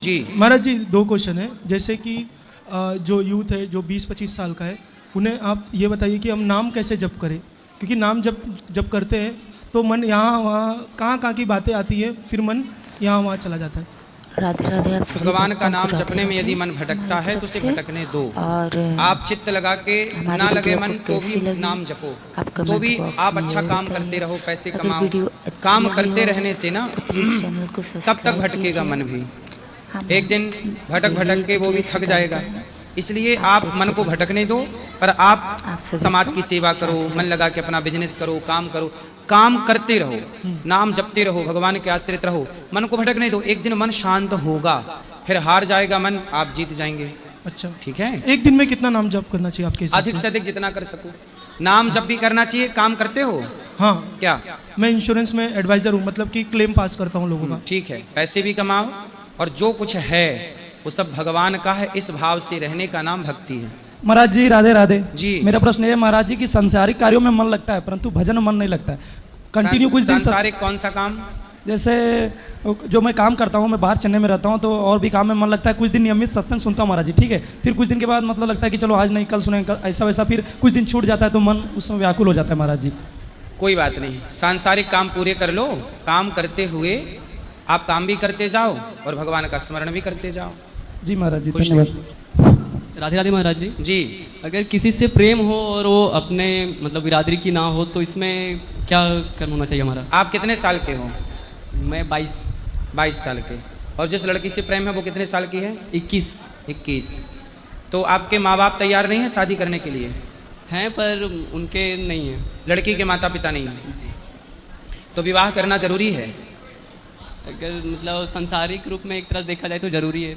जी महाराज जी, दो क्वेश्चन है। जैसे कि जो यूथ है जो 20-25 साल का है, उन्हें आप ये बताइए कि हम नाम कैसे जप करें, क्योंकि नाम जब करते हैं तो मन यहाँ वहाँ कहाँ की बातें आती है, फिर मन यहाँ वहाँ चला जाता है। राधे राधे। आप सभी भगवान का भक्तों नाम को जपने में राधे यदि राधे मन भटकता हमारी है तो तरफ उसे से। भटकने दो। और आप चित्त लगा के हमारी ना लगे वीडियो मन आपको तो भी कैसी लगी, नाम जपो, आप तो कमेंट भी बॉक्स आप में अच्छा जरूर काम बताइए। करते रहो, पैसे अगर कमाओ। वीडियो अच्छी काम लगी करते हो रहने से ना तो प्लीज़ चैनल को तब तक सब्सक्राइब भटकेगा मन भी, हम एक दिन भटक भटक के वो भी थक जाएगा। इसलिए आप मन को भटकने दो, पर आप समाज की सेवा करो, मन लगा के अपना बिजनेस करो, काम करो, काम करते रहो, नाम जपते रहो, भगवान के आश्रित रहो, मन को भटकने दो। एक दिन मन शांत होगा, फिर हार जाएगा मन, आप जीत जाएंगे। अच्छा, ठीक है। एक दिन में कितना नाम जप करना चाहिए आपके हिसाब अधिक से अधिक जितना कर सको नाम जप भी करना चाहिए। काम करते हो? हाँ, क्या? मैं इंश्योरेंस में एडवाइज़र हूँ, मतलब कि क्लेम पास करता हूँ लोगों का। ठीक है, पैसे भी कमाओ और जो कुछ है वो सब भगवान का है, इस भाव से रहने का नाम भक्ति है। महाराज जी राधे राधे जी। मेरा प्रश्न ये महाराज जी कि सांसारिक कार्यों में मन लगता है परंतु भजन में मन नहीं लगता है। कंटिन्यू कुछ दिन सांसारिक कौन सा काम? जैसे जो मैं काम करता हूँ, मैं बाहर चेन्नई में रहता हूँ, तो और भी काम में मन लगता है। कुछ दिन नियमित सत्संग सुनता हूँ महाराज जी, ठीक है। फिर कुछ दिन के बाद मतलब लगता है कि चलो आज नहीं कल सुनेंगे, ऐसा वैसा फिर कुछ दिन छूट जाता है तो मन उस समय व्याकुल हो जाता है महाराज जी। कोई बात नहीं, सांसारिक काम पूरे कर लो। काम करते हुए आप काम भी करते जाओ और भगवान का स्मरण भी करते जाओ। जी महाराज जी, खुश धन्यवाद। राधे राधे महाराज जी। जी, अगर किसी से प्रेम हो और वो अपने मतलब बिरादरी की ना हो तो इसमें क्या करना होना चाहिए हमारा? आप कितने साल के हो? मैं 22 साल के। और जिस लड़की से प्रेम है वो कितने साल की है? 21। तो आपके माँ बाप तैयार नहीं है शादी करने के लिए? हैं पर उनके नहीं है। लड़की के माता पिता नहीं है, तो विवाह करना जरूरी है। अगर मतलब सांसारिक रूप में एक तरह देखा जाए तो जरूरी है।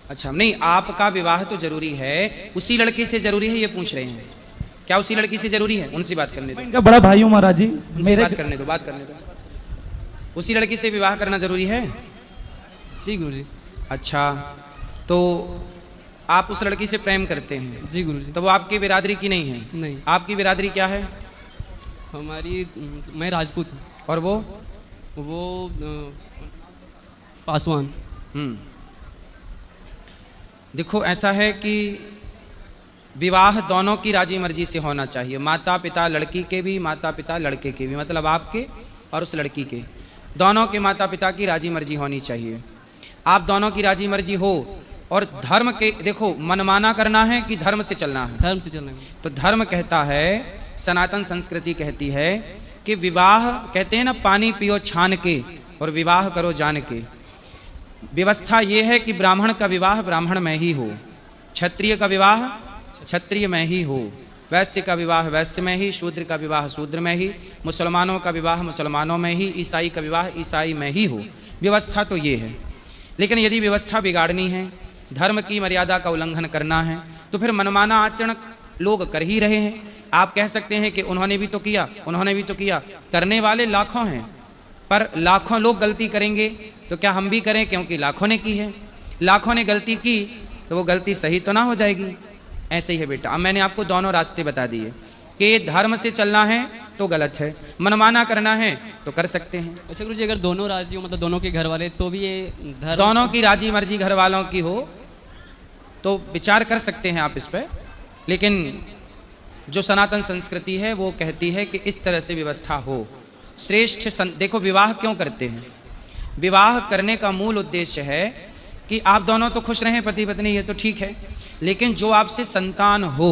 अच्छा, नहीं, आपका विवाह तो जरूरी है, उसी लड़की से जरूरी है ये पूछ रहे हैं। क्या उसी लड़की से जरूरी है? उनसे बात करने दो, इनका बड़ा भाई हूँ महाराज जी, उनसे मेरे बात करने दो। उसी लड़की से विवाह करना जरूरी है? जी गुरुजी। अच्छा, तो आप उस लड़की से प्रेम करते हैं? जी गुरुजी। तो वो आपकी बिरादरी की नहीं है? नहीं। आपकी बिरादरी क्या है? हमारी मैं राजपूत हूँ और वो पासवान। देखो, ऐसा है कि विवाह दोनों की राजी मर्जी से होना चाहिए। माता पिता लड़की के भी, माता पिता लड़के के भी, मतलब आपके और उस लड़की के, दोनों के माता पिता की राजी मर्जी होनी चाहिए। आप दोनों की राजी मर्जी हो और धर्म के, देखो, मनमाना करना है कि धर्म से चलना है? धर्म से चलना है। तो धर्म कहता है, सनातन संस्कृति कहती है कि विवाह, कहते हैं ना, पानी पियो छान के और विवाह करो जान के। व्यवस्था ये है कि ब्राह्मण का विवाह ब्राह्मण में ही हो, क्षत्रिय का विवाह क्षत्रिय में ही हो, वैश्य का विवाह वैश्य में ही, शूद्र का विवाह शूद्र में ही, मुसलमानों का विवाह मुसलमानों में ही, ईसाई का विवाह ईसाई में ही हो। व्यवस्था तो ये है। लेकिन यदि व्यवस्था बिगाड़नी है, धर्म की मर्यादा का उल्लंघन करना है, तो फिर मनमाना आचरण लोग कर ही रहे हैं। आप कह सकते हैं कि उन्होंने भी तो किया, उन्होंने भी तो किया। करने वाले लाखों हैं, पर लाखों लोग गलती करेंगे तो क्या हम भी करें? क्योंकि लाखों ने की है। लाखों ने गलती की तो वो गलती सही तो ना हो जाएगी। ऐसे ही है बेटा। अब मैंने आपको दोनों रास्ते बता दिए कि धर्म से चलना है तो गलत है, मनमाना करना है तो कर सकते हैं। अच्छा गुरुजी, अगर दोनों राजी हो, मतलब दोनों के घर वाले, तो भी ये धर्म, दोनों की राजी मर्जी घर वालों की हो तो विचार कर सकते हैं आप इस पर। लेकिन जो सनातन संस्कृति है वो कहती है कि इस तरह से व्यवस्था हो। श्रेष्ठ देखो, विवाह क्यों करते हैं? विवाह करने का मूल उद्देश्य है कि आप दोनों तो खुश रहें, पति पत्नी, ये तो ठीक है, लेकिन जो आपसे संतान हो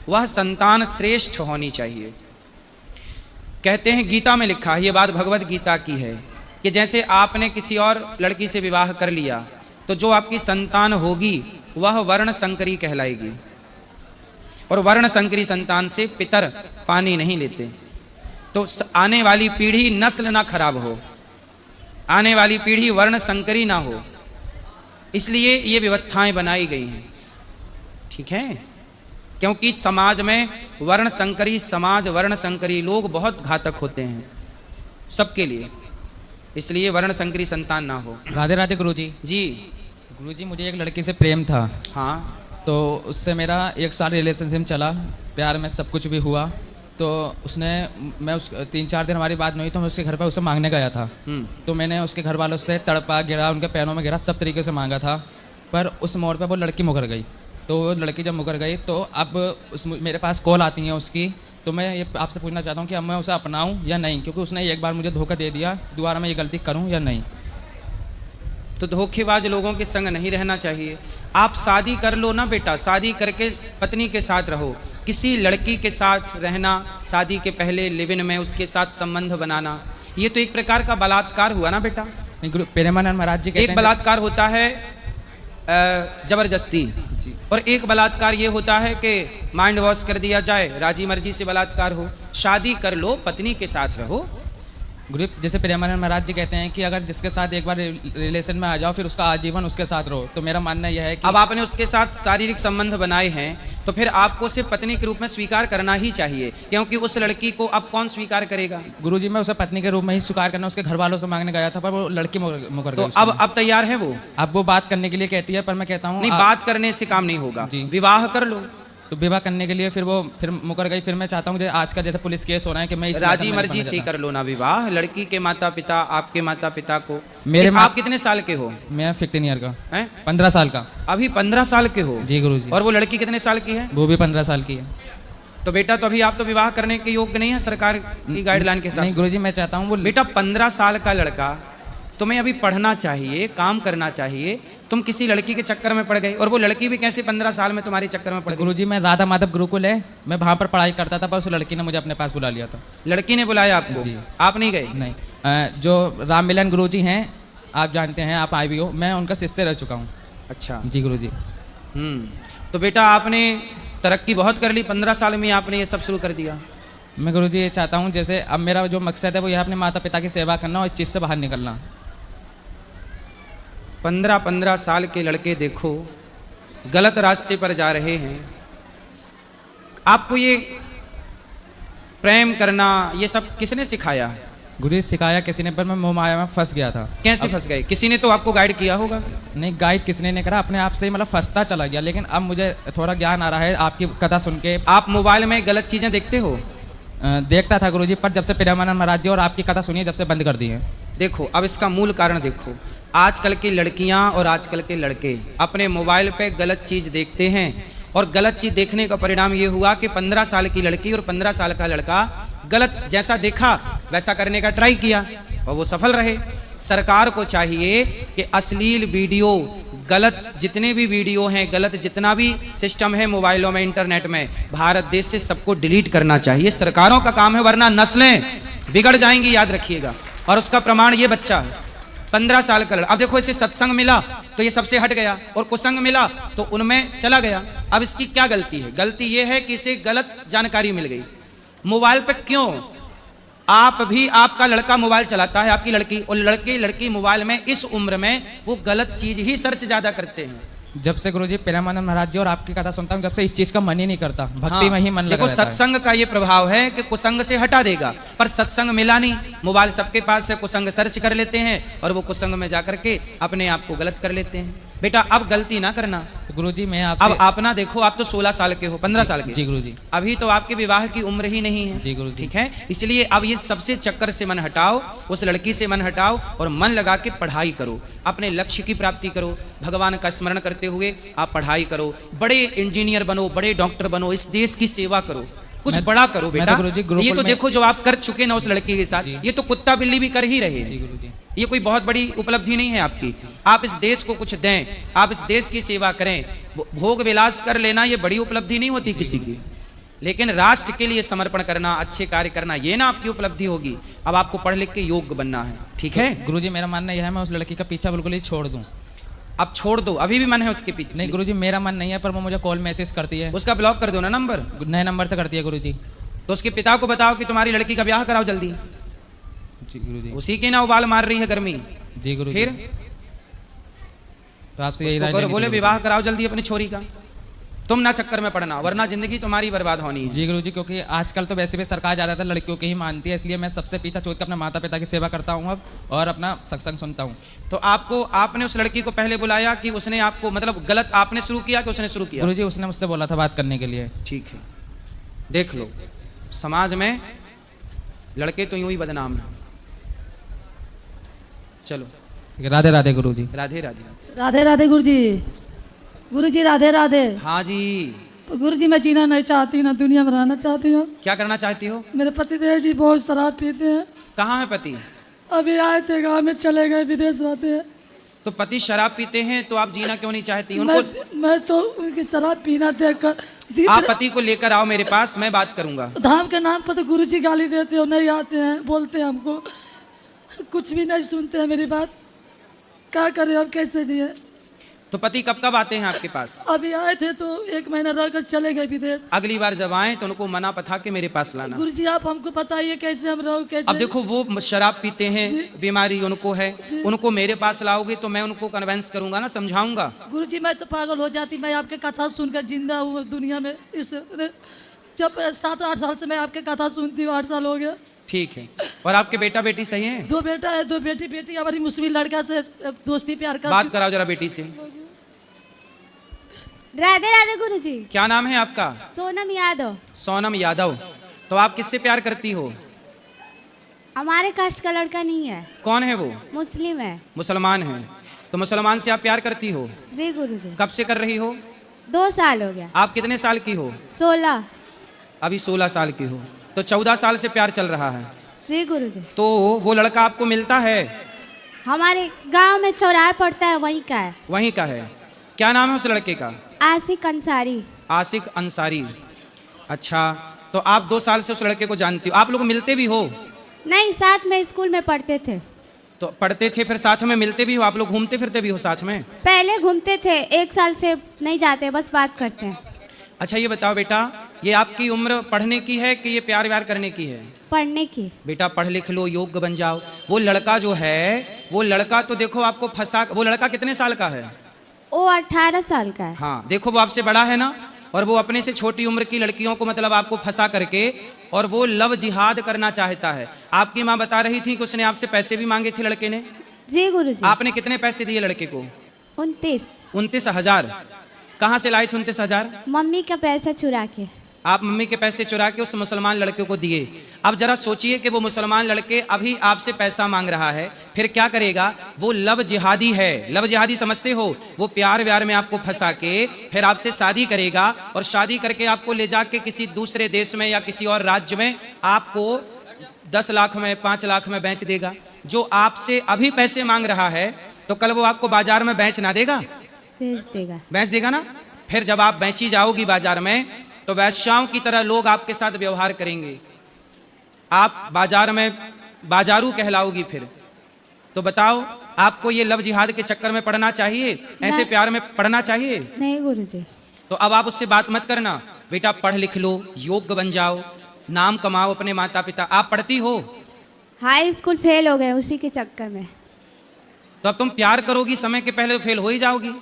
वह संतान श्रेष्ठ होनी चाहिए। कहते हैं, गीता में लिखा है, ये बात भगवत गीता की है, कि जैसे आपने किसी और लड़की से विवाह कर लिया तो जो आपकी संतान होगी वह वर्ण संकरी कहलाएगी, और वर्ण संकरी संतान से पितर पानी नहीं लेते। तो आने वाली पीढ़ी नस्ल ना खराब हो, आने वाली पीढ़ी वर्ण संकरी ना हो, इसलिए ये व्यवस्थाएं बनाई गई हैं। ठीक है, क्योंकि समाज में वर्ण संकरी समाज, वर्ण संकरी लोग बहुत घातक होते हैं सबके लिए, इसलिए वर्ण संकरी संतान ना हो। राधे राधे गुरुजी। जी गुरुजी, मुझे एक लड़की से प्रेम था। हाँ, तो उससे मेरा 1 साल रिलेशनशिप चला, प्यार में सब कुछ भी हुआ। तो उसने मैं उस 3-4 दिन हमारी बात नहीं हुई तो मैं उसके घर पर उसे मांगने गया था। तो मैंने उसके घर वालों से तड़पा गिरा, उनके पैरों में गिरा, सब तरीके से मांगा था। पर उस मोड़ पे वो लड़की मुकर गई। तो वो लड़की जब मुकर गई तो अब मेरे पास कॉल आती हैं उसकी। तो मैं ये आपसे पूछना चाहता हूँ कि अब मैं उसे अपनाऊँ या नहीं, क्योंकि उसने एक बार मुझे धोखा दे दिया, दोबारा मैं ये गलती करूँ या नहीं। तो धोखेबाज लोगों के संग नहीं रहना चाहिए। आप शादी कर लो ना बेटा, शादी करके पत्नी के साथ रहो। किसी लड़की के साथ रहना, शादी के पहले लिव इन में उसके साथ संबंध बनाना, ये तो एक प्रकार का बलात्कार हुआ ना बेटा। प्रेमानंद महाराज जी कहते एक हैं बलात्कार होता है जबरदस्ती, और एक बलात्कार ये होता है कि माइंड वॉश कर दिया जाए, राजी मर्जी से बलात्कार हो। शादी कर लो, पत्नी के साथ रहो। गुरु जैसे प्रेमानंद महाराज जी कहते हैं कि अगर जिसके साथ एक बार रिलेशन में आ जाओ फिर उसका आजीवन उसके साथ रहो। तो मेरा मानना यह है कि अब आपने उसके साथ शारीरिक संबंध बनाए हैं तो फिर आपको उसे पत्नी के रूप में स्वीकार करना ही चाहिए, क्योंकि उस लड़की को अब कौन स्वीकार करेगा। गुरुजी मैं उसे पत्नी के रूप में ही स्वीकार करना उसके घर वालों से मांगने गया था, पर वो लड़की मुकर तो गई। अब तैयार है वो? अब वो बात करने के लिए कहती है, पर मैं कहता हूँ नहीं, बात करने से काम नहीं होगा, जी। विवाह कर लो। तो विवाह करने के लिए फिर मुकर गई। फिर मैं चाहता हूँ आज का जैसे पुलिस केस हो रहा है कि मैं इस राजी मैटर में मर्जी नहीं से बनना कर लो ना विवाह। लड़की के माता पिता, आपके माता पिता को आप कितने साल के हो? मैं 15 ईयर का, हैं? 15 साल का। अभी 15 साल के हो? जी गुरुजी। और वो लड़की कितने साल की है? वो भी 15 साल की है। तो बेटा तो अभी आप तो विवाह करने के योग्य नहीं है सरकार की गाइडलाइन के नहीं साथ। गुरुजी मैं चाहता हूँ वो बेटा 15 साल का लड़का, तुम्हें अभी पढ़ना चाहिए, काम करना चाहिए। तुम किसी लड़की के चक्कर में पड़ गए, और वो लड़की भी कैसे 15 साल में तुम्हारे चक्कर में पड़ गई? गुरुजी मैं राधा माधव गुरुकुल है, मैं वहाँ पर पढ़ाई करता था, पर उस लड़की ने मुझे अपने पास बुला लिया था। लड़की ने बुलाया आपको? जी। आप नहीं गए? नहीं। जो राम मिलन गुरुजी हैं, आप जानते हैं, आप आए भी हो, मैं उनका शिष्य रह चुका हूँ। अच्छा जी गुरुजी। तो बेटा आपने तरक्की बहुत कर ली, 15 साल में आपने ये सब शुरू कर दिया। मैं गुरुजी ये चाहता हूँ जैसे अब मेरा जो मकसद है वो यह अपने माता पिता की सेवा करना और इस चीज़ से बाहर निकलना। 15 साल के लड़के देखो गलत रास्ते पर जा रहे हैं। आपको ये प्रेम करना ये सब किसने सिखाया? गुरु सिखाया किसी ने, पर मैं मोह माया में फंस गया था। कैसे फंस गए? किसी ने तो आपको गाइड किया होगा। नहीं गाइड किसने नहीं करा, अपने आप से ही मतलब फंसता चला गया। लेकिन अब मुझे थोड़ा ज्ञान आ रहा है आपकी कथा सुन के। आप मोबाइल में गलत चीजें देखते हो? देखता था गुरुजी, पर जब से प्रेमानंद महाराज जी और आपकी कथा सुनी है जब से बंद कर दी है। देखो अब इसका मूल कारण देखो, आजकल की लड़कियां और आजकल के लड़के अपने मोबाइल पे गलत चीज देखते हैं, और गलत चीज देखने का परिणाम ये हुआ कि 15 साल की लड़की और 15 साल का लड़का गलत जैसा देखा वैसा करने का ट्राई किया और वो सफल रहे। सरकार को चाहिए कि अश्लील वीडियो, गलत जितने भी वीडियो हैं, गलत जितना भी सिस्टम है मोबाइलों में, इंटरनेट में, भारत देश से सबको डिलीट करना चाहिए। सरकारों का काम है, वरना नस्लें बिगड़ जाएंगी, याद रखिएगा। और उसका प्रमाण ये बच्चा 15 साल का लड़का। अब देखो इसे सत्संग मिला तो ये सबसे हट गया, और कुसंग मिला तो उनमें चला गया। अब इसकी क्या गलती है? गलती ये है कि इसे गलत जानकारी मिल गई। मोबाइल पे क्यों? आप भी, आपका लड़का मोबाइल चलाता है, आपकी लड़की, और लड़की मोबाइल में इस उम्र में वो गलत चीज ही सर्च ज्यादा करते हैं। जब से गुरुजी प्रेमानंद महाराज जी और आपकी कथा सुनता हूँ, जब से इस चीज का मन ही नहीं करता, भक्ति में ही मन लगा देखो रहता है। सत्संग का ये प्रभाव है कि कुसंग से हटा देगा, पर सत्संग मिला नहीं। मोबाइल सबके पास है, कुसंग सर्च कर लेते हैं और वो कुसंग में जाकर के अपने आप को गलत कर लेते हैं। बेटा अब गलती ना करना। तो गुरुजी मैं आपसे, अब आप ना देखो, आप तो 16 साल के हो, 15 साल के। जी गुरुजी। अभी तो आपके विवाह की उम्र ही नहीं है। जी गुरुजी। ठीक है, इसलिए अब ये सबसे चक्कर से मन हटाओ, उस लड़की से मन हटाओ और मन लगा के पढ़ाई करो, अपने लक्ष्य की प्राप्ति करो। भगवान का स्मरण करते हुए आप पढ़ाई करो, बड़े इंजीनियर बनो, बड़े डॉक्टर बनो, इस देश की सेवा करो, कुछ बड़ा करो बेटा। ये तो देखो जो आप कर चुके ना उस लड़की के साथ, ये तो कुत्ता बिल्ली भी कर ही रहे हैं। ये कोई बहुत बड़ी उपलब्धि नहीं है आपकी। आप इस देश को कुछ दें, आप इस देश की सेवा करें। भोग विलास कर लेना ये बड़ी उपलब्धि नहीं होती किसी की, लेकिन राष्ट्र के लिए समर्पण करना, अच्छे कार्य करना, ये ना आपकी उपलब्धि होगी। अब आपको पढ़ लिख के योग्य बनना है, ठीक है? गुरुजी मेरा मानना यह है मैं उस लड़की का पीछा बिल्कुल ही छोड़ दूं। अब छोड़ दो, अभी भी मन है उसके पीछे? नहीं गुरुजी मेरा मन नहीं है, पर वो मुझे कॉल मैसेज करती है। उसका ब्लॉक कर दो ना नंबर, नए नंबर से करती है गुरुजी। तो उसके पिता को बताओ कि तुम्हारी लड़की का ब्याह कराओ जल्दी। जी गुरुजी। उसी के ना उबाल मार रही है गर्मी। जी गुरुजी। फिर तो आपसे यही राय उसको लेनी बोले थी विवाह कराओ जल्दी अपनी छोरी का, तुम ना चक्कर में पड़ना, वरना जिंदगी तुम्हारी बर्बाद होनी है। जी गुरुजी, क्योंकि आजकल तो वैसे भी सरकार ज़्यादातर लड़कियों की ही मानती है, इसलिए मैं सबसे पीछा छोड़ कर अपने माता पिता की सेवा करता हूँ अब, और अपना सत्संग सुनता हूँ। तो आपने उस लड़की को पहले बुलाया कि उसने आपको, मतलब गलत आपने शुरू किया कि उसने शुरू किया? गुरुजी उसने मुझसे बोला था बात करने के लिए। ठीक है, देख लो समाज में लड़के तो यूं ही बदनाम हैं। चलो राधे राधे गुरुजी। राधे राधे। राधे राधे गुरुजी। गुरुजी राधे राधे। हाँ जी, गुरुजी मैं जीना नहीं चाहती, ना दुनिया में रहना चाहती हूँ। क्या करना चाहती हो? मेरे पतिदेव जी बहुत शराब पीते हैं। कहाँ है पति? अभी आए थे गाँव में, चले गए, विदेश रहते हैं। तो पति शराब पीते हैं तो आप जीना क्यों नहीं चाहती? उनको मैं तो उनकी शराब पीना देख कर आप पति को लेकर आओ मेरे पास, मैं बात करूंगा। धाम के नाम पर तो गुरुजी गाली देते हो, नहीं आते हैं, बोलते हैं हमको, कुछ भी नहीं सुनते हैं मेरी बात। क्या करें अब, कैसे जिए? तो पति कब कब आते हैं आपके पास? अभी आए थे तो 1 महीना रहकर चले गए विदेश। अगली बार जब आए तो उनको मना पथा के मेरे पास लाना। गुरुजी आप हमको बताइए कैसे हम रहो, कैसे? अब देखो वो शराब पीते हैं, बीमारी उनको है, उनको मेरे पास लाओगे तो मैं उनको कन्वेंस करूंगा ना, समझाऊंगा। गुरुजी मैं तो पागल हो जाती, मैं आपके कथा सुनकर जिंदा हूँ दुनिया में। इस जब 7-8 साल से मैं आपके कथा सुनती हूँ, 8 साल हो गया। ठीक है। और आपके बेटा बेटी सही हैं? 2 बेटा है, 2 बेटी। बेटी हमारी मुस्लिम लड़का से दोस्ती प्यार कर। बात कराओ जरा बेटी से। राधे राधे गुरुजी। क्या नाम है आपका? सोनम यादव। सोनम यादव। तो आप किससे प्यार करती हो? हमारे कास्ट का लड़का नहीं है। कौन है वो? मुस्लिम है। मुसलमान है। तो मुसलमान से आप प्यार करती हो? जी गुरुजी। कब से कर रही हो? 2 साल हो गया। आप कितने साल की हो? 16। अभी 16 साल की हो, तो 14 साल से प्यार चल रहा है। जी गुरुजी। तो वो लड़का आपको मिलता है? हमारे गांव में चौराहा पड़ता है, वहीं का है। वहीं का है। क्या नाम है उस लड़के का? आशिक अंसारी। आशिक अंसारी। अच्छा, तो आप 2 साल से उस लड़के को जानती हो? आप लोग मिलते भी हो? नहीं, साथ में स्कूल में पढ़ते थे। तो पढ़ते थे, फिर साथ में मिलते भी हो? आप लोग घूमते फिरते भी हो साथ में? पहले घूमते थे, 1 साल से नहीं जाते, बस बात करते हैं। अच्छा ये बताओ बेटा, ये आपकी उम्र पढ़ने की है कि ये प्यार व्यार करने की है? पढ़ने की। बेटा पढ़ लिख लो, योग्य बन जाओ। वो लड़का जो है, वो लड़का तो देखो आपको फंसा। वो लड़का कितने साल का है? वो 18 साल का है। हाँ देखो, वो आपसे बड़ा है ना, और वो अपने से छोटी उम्र की लड़कियों को मतलब आपको फंसा करके और वो लव जिहाद करना चाहता है। आपकी माँ बता रही थी कि उसने आपसे पैसे भी मांगे थे लड़के ने। जी गुरुजी। आपने कितने पैसे दिए लड़के को? 29। 29,000। कहाँ से लाए थे 29,000? मम्मी का पैसा चुरा के। आप मम्मी के पैसे चुरा के उस मुसलमान लड़के को दिए। अब जरा सोचिए कि वो मुसलमान लड़के अभी आपसे पैसा मांग रहा है, फिर क्या करेगा? वो लव जिहादी है। लव जिहादी समझते हो? वो प्यार व्यार में आपको फंसा के फिर आपसे शादी करेगा, और शादी करके आपको ले जाके किसी दूसरे देश में या किसी और राज्य में आपको 10 लाख में, 5 लाख में बेच देगा। जो आपसे अभी पैसे मांग रहा है, तो कल वो आपको बाजार में बेच ना देगा? भेज देगा। बेच देगा ना। फिर जब आप बेची जाओगी बाजार में, तो वैश्याओं की तरह लोग आपके साथ व्यवहार करेंगे। आप बाजार में बाजारू कहलाओगी फिर। तो बताओ, आपको ये लव जिहाद के चक्कर में पड़ना चाहिए? ऐसे प्यार में पड़ना चाहिए? नहीं गुरुजी। तो अब आप उससे बात मत करना। बेटा पढ़ लिख लो, योग्य बन जाओ, नाम कमाओ अपने माता पिता। आप पढ़ती हो? हाई स्कूल फेल हो गए उसी के चक्कर में। तो अब तुम प्यार करोगी समय के पहले तो फेल हो ही जाओगी।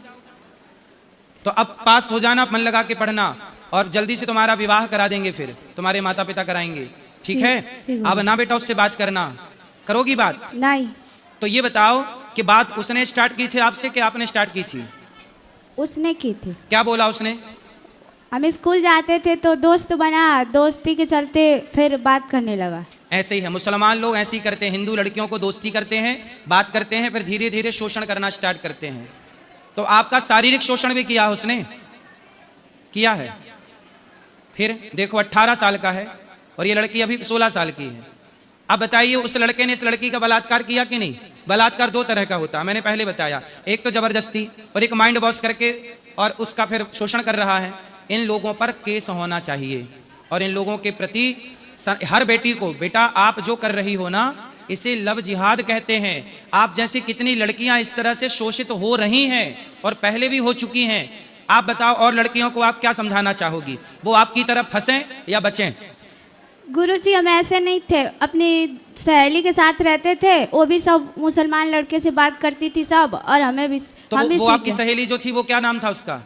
तो अब पास हो जाना, मन लगा के पढ़ना, और जल्दी से तुम्हारा विवाह करा देंगे, फिर तुम्हारे माता पिता कराएंगे। ठीक है? अब ना बेटा उससे बात करना। करोगी बात? नहीं। तो ये बताओ कि बात उसने स्टार्ट की थी आपसे कि आपने स्टार्ट की थी? उसने की थी। क्या बोला उसने? हम स्कूल जाते थे तो दोस्त बना, दोस्ती के चलते फिर बात करने लगा। ऐसे ही है, मुसलमान लोग ऐसे ही करते हैं। हिंदू लड़कियों को दोस्ती करते हैं, बात करते हैं, फिर धीरे धीरे शोषण करना स्टार्ट करते हैं। तो आपका शारीरिक शोषण भी किया उसने? किया है। फिर देखो 18 साल का है और ये लड़की अभी 16 साल की है। अब बताइए, उस लड़के ने इस लड़की का बलात्कार किया कि नहीं? बलात्कार 2 तरह का होता है, मैंने पहले बताया। एक तो जबरदस्ती, और एक माइंड वॉश करके और उसका फिर शोषण कर रहा है। इन लोगों पर केस होना चाहिए, और इन लोगों के प्रति हर बेटी को, बेटा आप जो कर रही हो ना, इसे लव जिहाद कहते हैं। आप जैसी कितनी लड़कियां इस तरह से शोषित हो रही हैं और पहले भी हो चुकी हैं। आप बताओ, और लड़कियों को आप क्या समझाना चाहोगी? वो आपकी तरफ फंसें या बचें? गुरुजी हम ऐसे नहीं थे, अपनी सहेली के साथ रहते थे, वो भी सब मुसलमान लड़के से बात करती थी सब, और हमें भी। तो हम भी वो आपकी सहेली जो थी वो क्या नाम था उसका?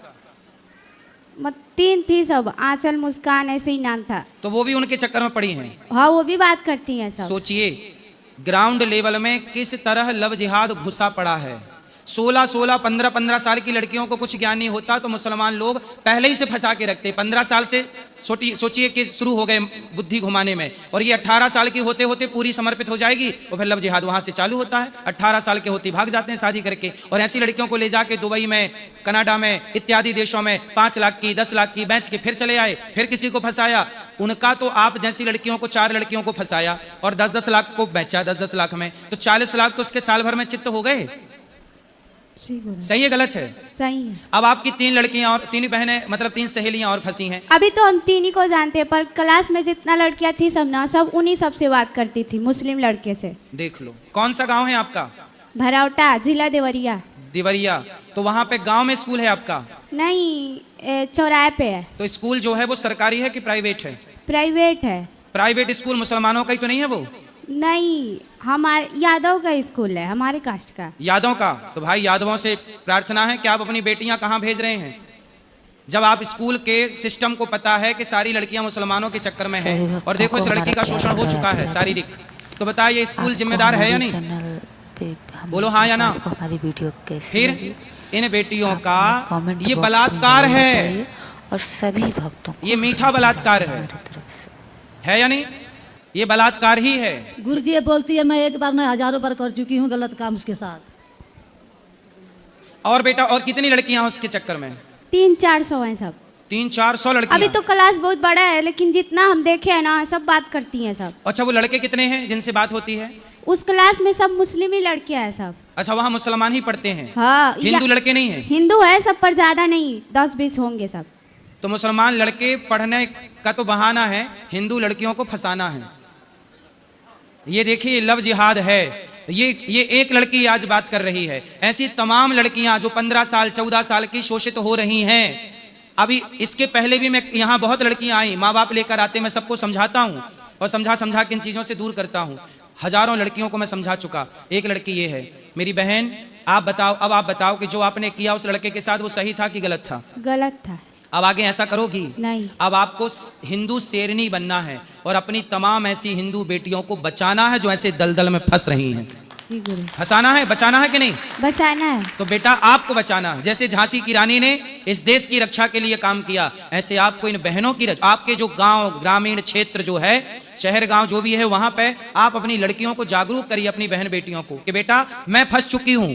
3 थी सब, आंचल, मुस्कान, ऐसे ही नाम था। तो वो भी उनके चक्कर में पड़ी हैं? हाँ वो भी बात करती हैं सब। सोचिए ग्राउंड लेवल में किस तरह लव जिहाद घुसा पड़ा है। 16-16, 15-15 साल की लड़कियों को कुछ ज्ञान नहीं होता तो मुसलमान लोग पहले ही से फंसा के रखते। 15 साल से सोचिए कि शुरू हो गए बुद्धि घुमाने में, और ये 18 साल की होते होते पूरी समर्पित हो जाएगी और फिर लव जिहाद वहाँ से चालू होता है। 18 साल के होती भाग जाते हैं शादी करके, और ऐसी लड़कियों को ले जाके दुबई में, कनाडा में इत्यादि देशों में 5 लाख की 10 लाख की बेच के फिर चले आए, फिर किसी को फंसाया। उनका तो आप जैसी लड़कियों को 4 लड़कियों को फंसाया और 10-10 लाख को बेचा, 10-10 लाख में, तो 40 लाख तो उसके साल भर में चित्त हो गए। सही है गलत है? सही है। अब आपकी 3 लड़कियां और 3 बहनें, मतलब 3 सहेलियां और फंसी हैं। अभी तो हम 3 ही को जानते हैं, पर क्लास में जितना लड़कियां थी सब ना, सब उन्हीं सब से बात करती थी, मुस्लिम लड़के से। देख लो। कौन सा गांव है आपका? भरावटा, जिला देवरिया। देवरिया। तो वहां पे गांव में स्कूल है आपका? नहीं, चौराहे पे है। तो स्कूल जो है वो सरकारी है कि प्राइवेट है? प्राइवेट है। प्राइवेट स्कूल मुसलमानों का ही तो नहीं है वो? नहीं, हमारे यादव का स्कूल है, हमारे कास्ट का। यादव का? तो भाई यादवों से प्रार्थना है कि आप अपनी बेटियां कहाँ भेज रहे हैं, जब आप स्कूल के सिस्टम को पता है कि सारी लड़कियां मुसलमानों के चक्कर में हैं, और देखो इस लड़की का शोषण हो चुका है शारीरिक, तो बताइए स्कूल जिम्मेदार है या नहीं? बोलो हाँ या ना। हमारी वीडियो कैसी फिर इन बेटियों का ये बलात्कार है, और सभी भक्तों ये मीठा बलात्कार है या नहीं? ये बलात्कार ही है। गुरुजी ये बोलती है मैं एक बार नहीं हजारों बार कर चुकी हूँ गलत काम उसके साथ। और बेटा और कितनी लड़कियां हैं उसके चक्कर में? 300-400 हैं सब। 300-400 लड़कियां? अभी तो क्लास बहुत बड़ा है, लेकिन जितना हम देखे हैं ना, सब बात करती हैं सब। अच्छा, वो लड़के कितने हैं जिनसे बात होती है? उस क्लास में सब मुस्लिम ही लड़कियां हैं सब। अच्छा, वहाँ मुसलमान ही पढ़ते हैं? हाँ। हिंदू लड़के नहीं हैं? हिंदू है सब, पर ज्यादा नहीं, 10-20 होंगे सब। तो मुसलमान लड़के पढ़ने का तो बहाना है, हिंदू लड़कियों को फंसाना है। ये देखिए लव जिहाद है। ये एक लड़की आज बात कर रही है, ऐसी तमाम लड़कियां जो 15 साल 14 साल की शोषित हो रही हैं। अभी इसके पहले भी मैं यहाँ बहुत लड़कियां आई, माँ बाप लेकर आते, मैं सबको समझाता हूँ और समझा के इन चीज़ों से दूर करता हूँ। हजारों लड़कियों को मैं समझा चुका। एक लड़की ये है। मेरी बहन आप बताओ, अब आप बताओ कि जो आपने किया उस लड़के के साथ वो सही था कि गलत था? गलत था। अब आगे ऐसा करोगी? नहीं। अब आपको हिंदू शेरनी बनना है और अपनी तमाम ऐसी हिंदू बेटियों को बचाना है जो ऐसे दलदल में फंस रही हैं। जी गुरु। फंसाना है, बचाना है कि नहीं? बचाना है। तो बेटा आपको बचाना है। जैसे झांसी की रानी ने इस देश की रक्षा के लिए काम किया, ऐसे आपको इन बहनों की आपके जो गांव ग्रामीण क्षेत्र जो है, शहर गांव जो भी है, वहां पे आप अपनी लड़कियों को जागरूक करिए, अपनी बहन बेटियों को कि बेटा मैं फंस चुकी हूं,